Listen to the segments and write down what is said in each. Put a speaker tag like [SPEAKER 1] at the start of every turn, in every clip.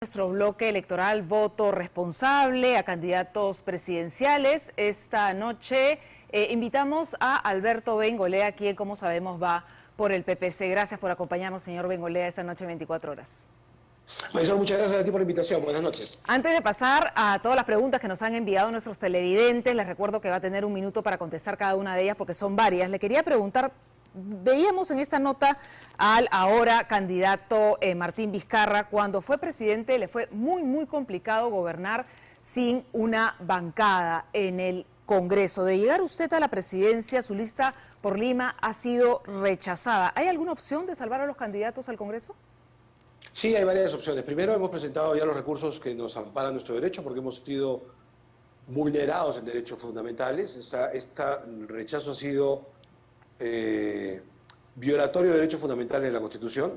[SPEAKER 1] Nuestro bloque electoral Voto Responsable a candidatos presidenciales. Esta noche invitamos a Alberto Bengolea, quien, como sabemos, va por el PPC. Gracias por acompañarnos, señor Bengolea, esta noche 24 horas.
[SPEAKER 2] Marisol, muchas gracias a ti por la invitación. Buenas noches.
[SPEAKER 1] Antes de pasar a todas las preguntas que nos han enviado nuestros televidentes, les recuerdo que va a tener un minuto para contestar cada una de ellas porque son varias. Le quería preguntar, veíamos en esta nota al ahora candidato Martín Vizcarra. Cuando fue presidente le fue muy complicado gobernar sin una bancada en el Congreso. De llegar usted a la presidencia, su lista por Lima ha sido rechazada. ¿Hay alguna opción de salvar a los candidatos al Congreso?
[SPEAKER 2] Sí, hay varias opciones. Primero, hemos presentado ya los recursos que nos amparan nuestro derecho porque hemos sido vulnerados en derechos fundamentales. Este rechazo ha sido violatorio de derechos fundamentales de la Constitución.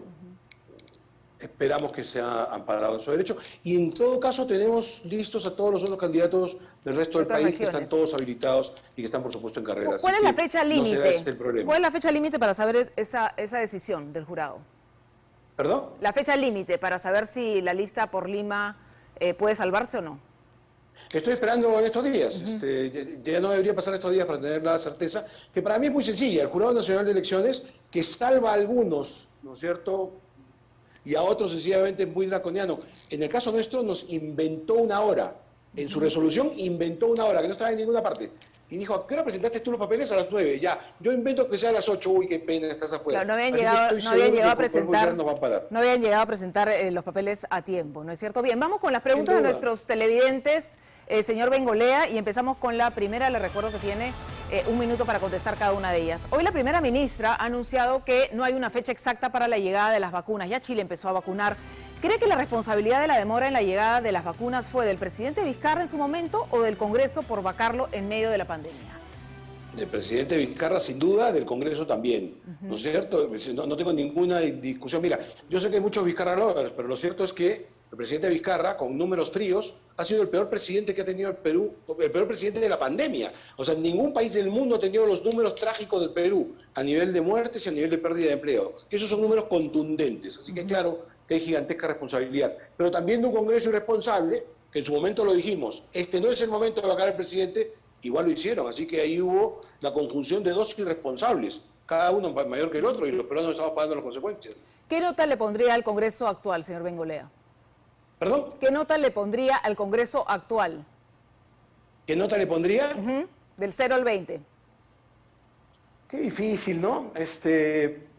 [SPEAKER 2] Esperamos que sea amparado nuestro derecho. Y en todo caso tenemos listos a todos los otros candidatos del resto del país que están todos habilitados y que están, por supuesto, en carrera.
[SPEAKER 1] ¿Cuál es la fecha límite?
[SPEAKER 2] No será ese el problema.
[SPEAKER 1] ¿Cuál es la fecha límite para saber esa decisión del jurado?
[SPEAKER 2] ¿Perdón?
[SPEAKER 1] La fecha límite para saber si la lista por Lima puede salvarse o no.
[SPEAKER 2] Estoy esperando en estos días. Ya no debería pasar estos días para tener la certeza, que para mí es muy sencilla. El Jurado Nacional de Elecciones, que salva a algunos, ¿no es cierto?, y a otros sencillamente muy draconiano. En el caso nuestro nos inventó una hora. En su resolución inventó una hora, que no estaba en ninguna parte. Y dijo, ¿a qué hora presentaste tú los papeles? A las 9. Ya, yo invento que sea a las 8. Uy, qué pena, estás afuera.
[SPEAKER 1] Claro, no habían llegado a presentar los papeles a tiempo, ¿no es cierto? Bien, vamos con las preguntas de nuestros televidentes, señor Bengolea, y empezamos con la primera. Le recuerdo que tiene un minuto para contestar cada una de ellas. Hoy la primera ministra ha anunciado que no hay una fecha exacta para la llegada de las vacunas. Ya Chile empezó a vacunar. ¿Cree que la responsabilidad de la demora en la llegada de las vacunas fue del presidente Vizcarra en su momento o del Congreso por vacarlo en medio de la pandemia?
[SPEAKER 2] Del presidente Vizcarra, sin duda, del Congreso también, ¿no es cierto? No tengo ninguna discusión. Mira, yo sé que hay muchos Vizcarra lovers, pero lo cierto es que el presidente Vizcarra, con números fríos, ha sido el peor presidente que ha tenido el Perú, el peor presidente de la pandemia. O sea, ningún país del mundo ha tenido los números trágicos del Perú, a nivel de muertes y a nivel de pérdida de empleo. Esos son números contundentes, así que claro que hay gigantesca responsabilidad. Pero también de un Congreso irresponsable, que en su momento lo dijimos, este no es el momento de vacar al presidente, igual lo hicieron, así que ahí hubo la conjunción de dos irresponsables, cada uno mayor que el otro, y los peruanos estamos pagando las consecuencias.
[SPEAKER 1] ¿Qué nota le pondría al Congreso actual, señor Bengolea?
[SPEAKER 2] ¿Perdón?
[SPEAKER 1] ¿Qué nota le pondría al Congreso actual?
[SPEAKER 2] ¿Qué nota le pondría?
[SPEAKER 1] Del 0 al 20.
[SPEAKER 2] Qué difícil, ¿no?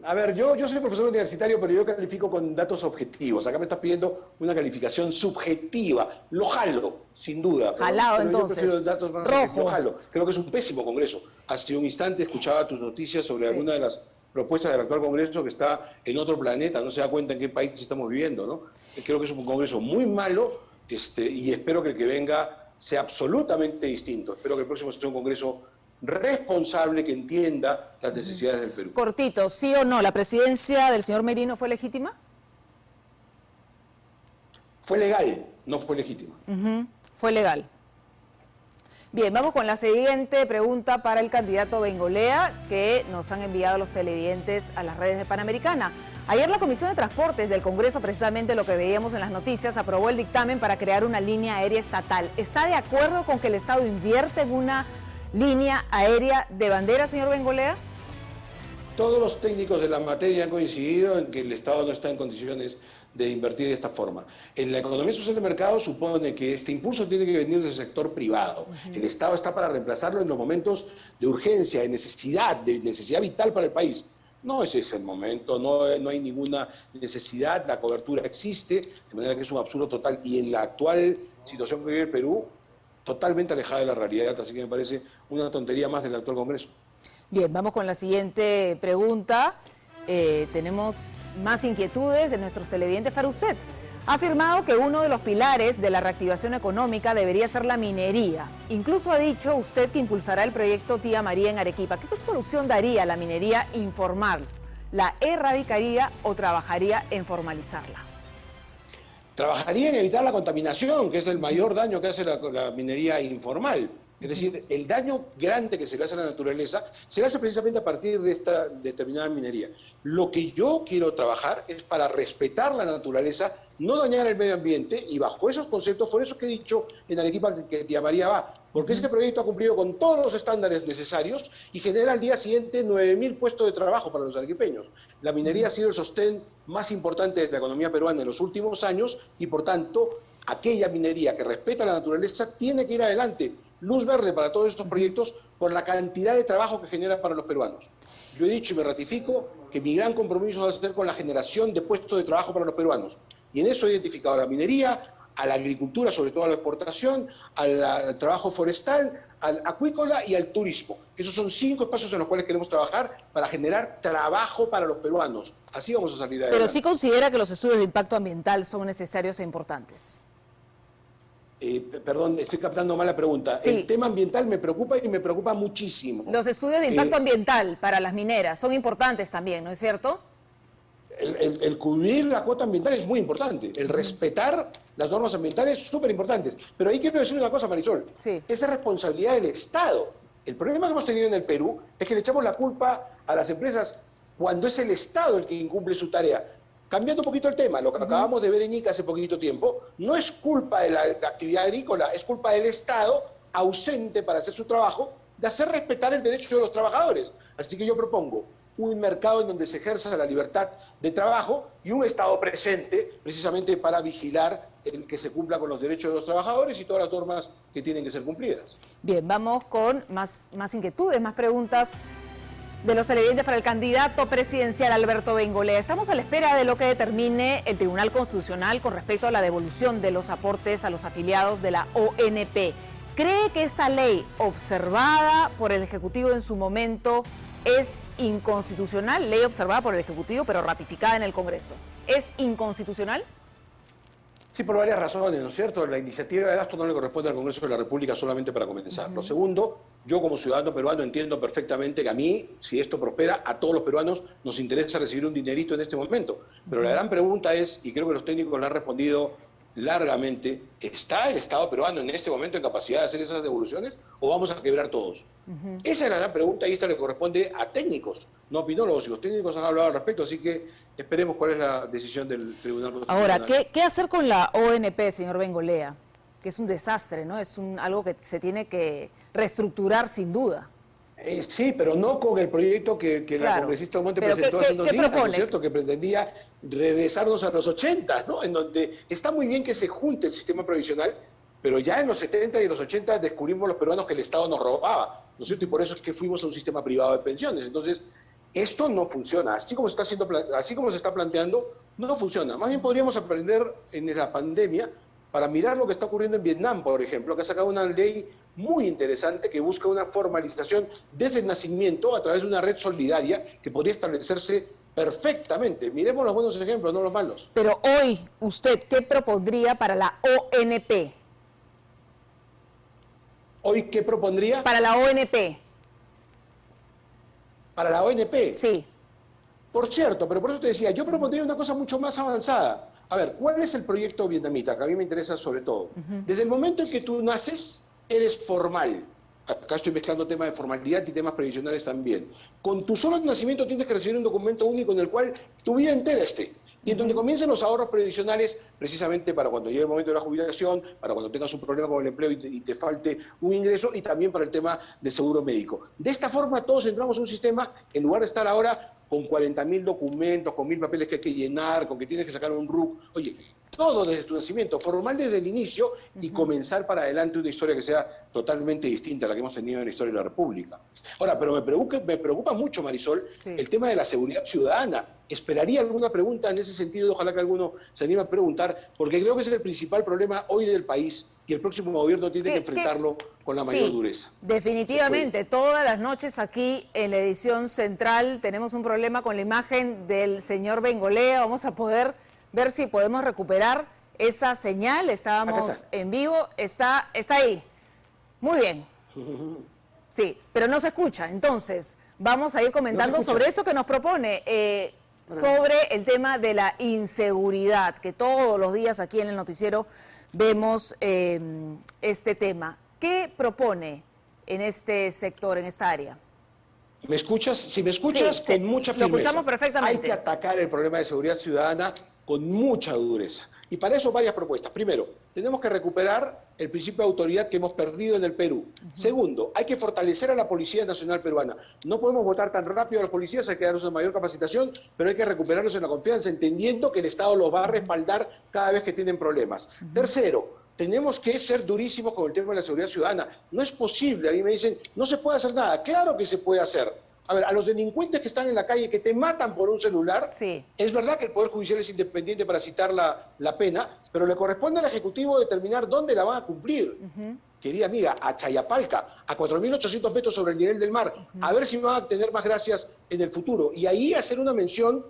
[SPEAKER 2] A ver, yo soy profesor universitario, pero yo califico con datos objetivos. Acá me estás pidiendo una calificación subjetiva. Lo jalo, sin duda.
[SPEAKER 1] Jalado,
[SPEAKER 2] pero
[SPEAKER 1] entonces.
[SPEAKER 2] Yo prefiero datos más
[SPEAKER 1] rojo.
[SPEAKER 2] Lo jalo. Creo que es un pésimo Congreso. Hace un instante escuchaba tus noticias sobre alguna de las propuestas del actual Congreso que está en otro planeta. No se da cuenta en qué país estamos viviendo, ¿no? Creo que es un Congreso muy malo y espero que el que venga sea absolutamente distinto. Espero que el próximo sea un Congreso responsable que entienda las necesidades del Perú.
[SPEAKER 1] Cortito, ¿sí o no? ¿La presidencia del señor Merino fue legítima?
[SPEAKER 2] Fue legal, no fue legítima.
[SPEAKER 1] Fue legal. Bien, vamos con la siguiente pregunta para el candidato Bengolea, que nos han enviado los televidentes a las redes de Panamericana. Ayer la Comisión de Transportes del Congreso, precisamente lo que veíamos en las noticias, aprobó el dictamen para crear una línea aérea estatal. ¿Está de acuerdo con que el Estado invierte en una línea aérea de bandera, señor Bengolea?
[SPEAKER 2] Todos los técnicos de la materia han coincidido en que el Estado no está en condiciones de invertir de esta forma. En la economía social de mercado supone que este impulso tiene que venir del sector privado. El Estado está para reemplazarlo en los momentos de urgencia, de necesidad vital para el país. No es ese el momento, no hay ninguna necesidad, la cobertura existe, de manera que es un absurdo total. Y en la actual situación que vive el Perú, totalmente alejada de la realidad, así que me parece una tontería más del actual Congreso. Bien,
[SPEAKER 1] vamos con la siguiente pregunta. Tenemos más inquietudes de nuestros televidentes para usted. Ha afirmado que uno de los pilares de la reactivación económica debería ser la minería. Incluso ha dicho usted que impulsará el proyecto Tía María en Arequipa. ¿Qué solución daría a la minería informal? ¿La erradicaría o trabajaría en formalizarla?
[SPEAKER 2] Trabajaría en evitar la contaminación, que es el mayor daño que hace la minería informal. Es decir, el daño grande que se le hace a la naturaleza se le hace precisamente a partir de esta determinada minería. Lo que yo quiero trabajar es para respetar la naturaleza, no dañar el medio ambiente, y bajo esos conceptos, por eso que he dicho en Arequipa que Tía María va, porque este proyecto ha cumplido con todos los estándares necesarios y genera al día siguiente 9.000 puestos de trabajo para los arequipeños. La minería ha sido el sostén más importante de la economía peruana en los últimos años y, por tanto, aquella minería que respeta la naturaleza tiene que ir adelante. Luz verde para todos estos proyectos por la cantidad de trabajo que genera para los peruanos. Yo he dicho y me ratifico que mi gran compromiso va a ser con la generación de puestos de trabajo para los peruanos. Y en eso he identificado a la minería, a la agricultura, sobre todo a la exportación, al trabajo forestal, al acuícola y al turismo. Esos son 5 espacios en los cuales queremos trabajar para generar trabajo para los peruanos. Así vamos a salir adelante.
[SPEAKER 1] Pero sí considera que los estudios de impacto ambiental son necesarios e importantes.
[SPEAKER 2] Perdón, estoy captando mal la pregunta.
[SPEAKER 1] Sí.
[SPEAKER 2] El tema ambiental me preocupa y me preocupa muchísimo.
[SPEAKER 1] Los estudios de impacto ambiental para las mineras son importantes también, ¿no es cierto?
[SPEAKER 2] El cubrir la cuota ambiental es muy importante. El respetar las normas ambientales es súper importantes. Pero ahí quiero decir una cosa, Marisol.
[SPEAKER 1] Sí.
[SPEAKER 2] Esa es responsabilidad del Estado. El problema que hemos tenido en el Perú es que le echamos la culpa a las empresas cuando es el Estado el que incumple su tarea. Cambiando un poquito el tema, lo que acabamos de ver en Ica hace poquito tiempo, no es culpa de la actividad agrícola, es culpa del Estado ausente para hacer su trabajo, de hacer respetar el derecho de los trabajadores. Así que yo propongo un mercado en donde se ejerza la libertad de trabajo y un Estado presente precisamente para vigilar el que se cumpla con los derechos de los trabajadores y todas las normas que tienen que ser cumplidas.
[SPEAKER 1] Bien, vamos con más inquietudes, más preguntas de los televidentes para el candidato presidencial Alberto Bengolea. Estamos a la espera de lo que determine el Tribunal Constitucional con respecto a la devolución de los aportes a los afiliados de la ONP. ¿Cree que esta ley, observada por el Ejecutivo en su momento, es inconstitucional? Ley observada por el Ejecutivo, pero ratificada en el Congreso. ¿Es inconstitucional?
[SPEAKER 2] Sí, por varias razones, ¿no es cierto? La iniciativa de gasto no le corresponde al Congreso de la República solamente para comenzar. Lo segundo, yo como ciudadano peruano entiendo perfectamente que a mí, si esto prospera, a todos los peruanos nos interesa recibir un dinerito en este momento. Pero la gran pregunta es, y creo que los técnicos le han respondido largamente, ¿está el Estado peruano en este momento en capacidad de hacer esas devoluciones o vamos a quebrar todos? Esa es la gran pregunta y esta le corresponde a técnicos, no a opinólogos, y los técnicos han hablado al respecto, así que esperemos cuál es la decisión del Tribunal Constitucional.
[SPEAKER 1] Ahora, ¿qué hacer con la ONP, señor Bengolea? Que es un desastre, ¿no? Es algo que se tiene que reestructurar sin duda.
[SPEAKER 2] Sí, pero no con el proyecto que la congresista Monte presentó hace unos días, ¿no es cierto?, que pretendía regresarnos a los 80, ¿no?, en donde está muy bien que se junte el sistema provisional, pero ya en los 70 y los 80 descubrimos los peruanos que el Estado nos robaba, ¿no es cierto?, y por eso es que fuimos a un sistema privado de pensiones. Entonces, esto no funciona, así como se está planteando, no funciona. Más bien podríamos aprender en la pandemia para mirar lo que está ocurriendo en Vietnam, por ejemplo, que ha sacado una ley muy interesante que busca una formalización desde el nacimiento a través de una red solidaria que podría establecerse perfectamente. Miremos los buenos ejemplos, no los malos.
[SPEAKER 1] Pero hoy, ¿usted qué propondría para la ONP?
[SPEAKER 2] ¿Hoy qué propondría?
[SPEAKER 1] Para la ONP.
[SPEAKER 2] ¿Para la ONP?
[SPEAKER 1] Sí.
[SPEAKER 2] Por cierto, pero por eso te decía, yo propondría una cosa mucho más avanzada. A ver, ¿cuál es el proyecto vietnamita? Que a mí me interesa sobre todo. Desde el momento en que tú naces, eres formal. Acá estoy mezclando temas de formalidad y temas previsionales también. Con tu solo nacimiento tienes que recibir un documento único en el cual tu vida entera esté. Y en donde comiencen los ahorros previsionales precisamente para cuando llegue el momento de la jubilación, para cuando tengas un problema con el empleo y te falte un ingreso, y también para el tema de seguro médico. De esta forma todos entramos en un sistema, en lugar de estar ahora con 40.000 documentos, con 1.000 papeles que hay que llenar, con que tienes que sacar un RUC. Oye, todo desde tu nacimiento, formal desde el inicio, y comenzar para adelante una historia que sea totalmente distinta a la que hemos tenido en la historia de la República. Ahora, pero me preocupa mucho, Marisol, el tema de la seguridad ciudadana. Esperaría alguna pregunta en ese sentido, ojalá que alguno se anime a preguntar, porque creo que ese es el principal problema hoy del país y el próximo gobierno tiene que enfrentarlo con la mayor dureza.
[SPEAKER 1] Definitivamente, todas las noches aquí en la edición central tenemos un problema con la imagen del señor Bengolea. Vamos a poder ver si podemos recuperar esa señal. Estábamos en vivo, está ahí. Muy bien. Sí, pero no se escucha. Entonces, vamos a ir comentando sobre esto que nos propone, sobre el tema de la inseguridad, que todos los días aquí en el noticiero vemos este tema. ¿Qué propone en este sector, en esta área?
[SPEAKER 2] ¿Me escuchas? Si me escuchas,
[SPEAKER 1] Sí,
[SPEAKER 2] con mucha
[SPEAKER 1] lo
[SPEAKER 2] firmeza.
[SPEAKER 1] escuchamos perfectamente.
[SPEAKER 2] Hay que atacar el problema de seguridad ciudadana con mucha dureza. Y para eso varias propuestas. Primero, tenemos que recuperar el principio de autoridad que hemos perdido en el Perú. Segundo, hay que fortalecer a la Policía Nacional Peruana. No podemos votar tan rápido a los policías, hay que darles una mayor capacitación, pero hay que recuperarlos en la confianza, entendiendo que el Estado los va a respaldar cada vez que tienen problemas. Tercero, tenemos que ser durísimos con el tema de la seguridad ciudadana. No es posible, a mí me dicen, no se puede hacer nada. Claro que se puede hacer. A ver, a los delincuentes que están en la calle, que te matan por un celular,
[SPEAKER 1] sí,
[SPEAKER 2] es verdad que el Poder Judicial es independiente para citar la pena, pero le corresponde al Ejecutivo determinar dónde la van a cumplir. Querida amiga, a Chayapalca, a 4.800 metros sobre el nivel del mar, a ver si van a tener más gracias en el futuro. Y ahí hacer una mención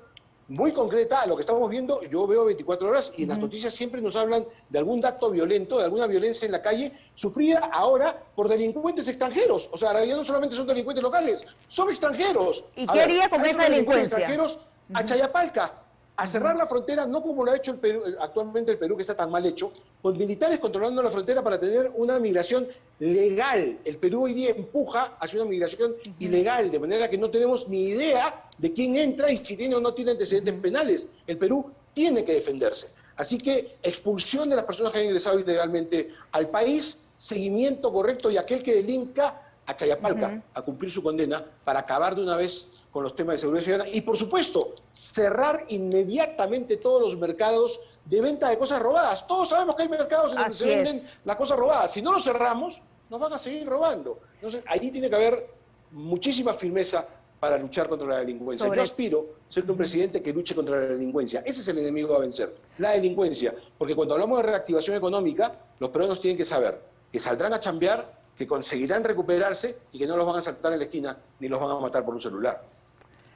[SPEAKER 2] muy concreta a lo que estamos viendo. Yo veo 24 horas y en las noticias siempre nos hablan de algún acto violento, de alguna violencia en la calle, sufrida ahora por delincuentes extranjeros. O sea, ya no solamente son delincuentes locales, son extranjeros.
[SPEAKER 1] ¿Y qué haría con esa delincuencia?
[SPEAKER 2] Extranjeros a Chayapalca, a cerrar la frontera, no como lo ha hecho el Perú, actualmente el Perú, que está tan mal hecho, con militares controlando la frontera para tener una migración legal. El Perú hoy día empuja hacia una migración ilegal, de manera que no tenemos ni idea de quién entra y si tiene o no tiene antecedentes penales. El Perú tiene que defenderse. Así que expulsión de las personas que han ingresado ilegalmente al país, seguimiento correcto, y aquel que delinca a Chayapalca a cumplir su condena para acabar de una vez con los temas de seguridad ciudadana y, por supuesto, cerrar inmediatamente todos los mercados de venta de cosas robadas. Todos sabemos que hay mercados en donde se venden las cosas robadas. Si no los cerramos, nos van a seguir robando. Entonces, allí tiene que haber muchísima firmeza para luchar contra la delincuencia. Yo aspiro a ser un presidente que luche contra la delincuencia. Ese es el enemigo a vencer, la delincuencia. Porque cuando hablamos de reactivación económica, los peruanos tienen que saber que saldrán a chambear, que conseguirán recuperarse y que no los van a saltar en la esquina ni los van a matar por un celular.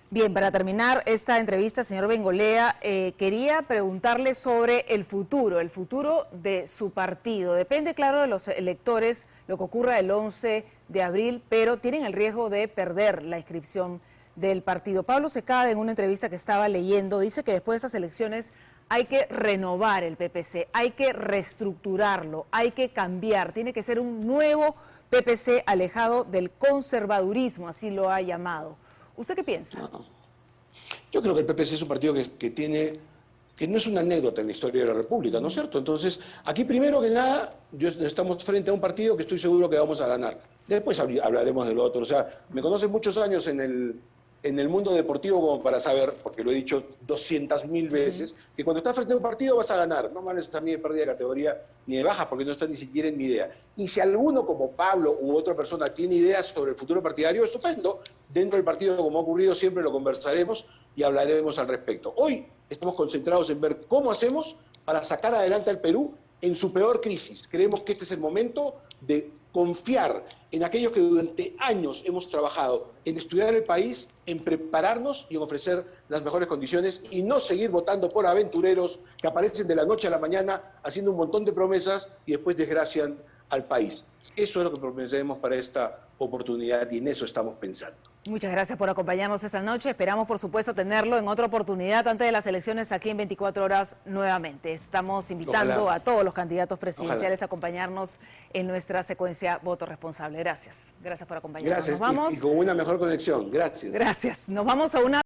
[SPEAKER 1] Bien, para terminar esta entrevista, señor Bengolea, quería preguntarle sobre el futuro de su partido. Depende, claro, de los electores, lo que ocurra el 11 de abril, pero tienen el riesgo de perder la inscripción del partido. Pablo Secada, en una entrevista que estaba leyendo, dice que después de esas elecciones hay que renovar el PPC, hay que reestructurarlo, hay que cambiar, tiene que ser un nuevo PPC alejado del conservadurismo, así lo ha llamado. ¿Usted qué piensa?
[SPEAKER 2] No. Yo creo que el PPC es un partido que no es una anécdota en la historia de la República, ¿no es cierto? Entonces, aquí primero que nada, estamos frente a un partido que estoy seguro que vamos a ganar. Después hablaremos de lo otro. O sea, me conocen muchos años en el mundo deportivo como para saber, porque lo he dicho 200.000 veces, que cuando estás frente a un partido vas a ganar. No vales a mí de pérdida de categoría ni de baja, porque no está ni siquiera en mi idea. Y si alguno como Pablo u otra persona tiene ideas sobre el futuro partidario, estupendo. Dentro del partido, como ha ocurrido siempre, lo conversaremos y hablaremos al respecto. Hoy estamos concentrados en ver cómo hacemos para sacar adelante al Perú en su peor crisis. Creemos que este es el momento de confiar en aquellos que durante años hemos trabajado en estudiar el país, en prepararnos y en ofrecer las mejores condiciones y no seguir votando por aventureros que aparecen de la noche a la mañana haciendo un montón de promesas y después desgracian al país. Eso es lo que prometemos para esta oportunidad y en eso estamos pensando.
[SPEAKER 1] Muchas gracias por acompañarnos esta noche. Esperamos, por supuesto, tenerlo en otra oportunidad antes de las elecciones aquí en 24 horas nuevamente. Estamos invitando a todos los candidatos presidenciales a acompañarnos en nuestra secuencia Voto Responsable. Gracias. Gracias por acompañarnos.
[SPEAKER 2] Gracias.
[SPEAKER 1] Nos vamos.
[SPEAKER 2] Y con una mejor conexión. Gracias.
[SPEAKER 1] Gracias. Nos vamos a una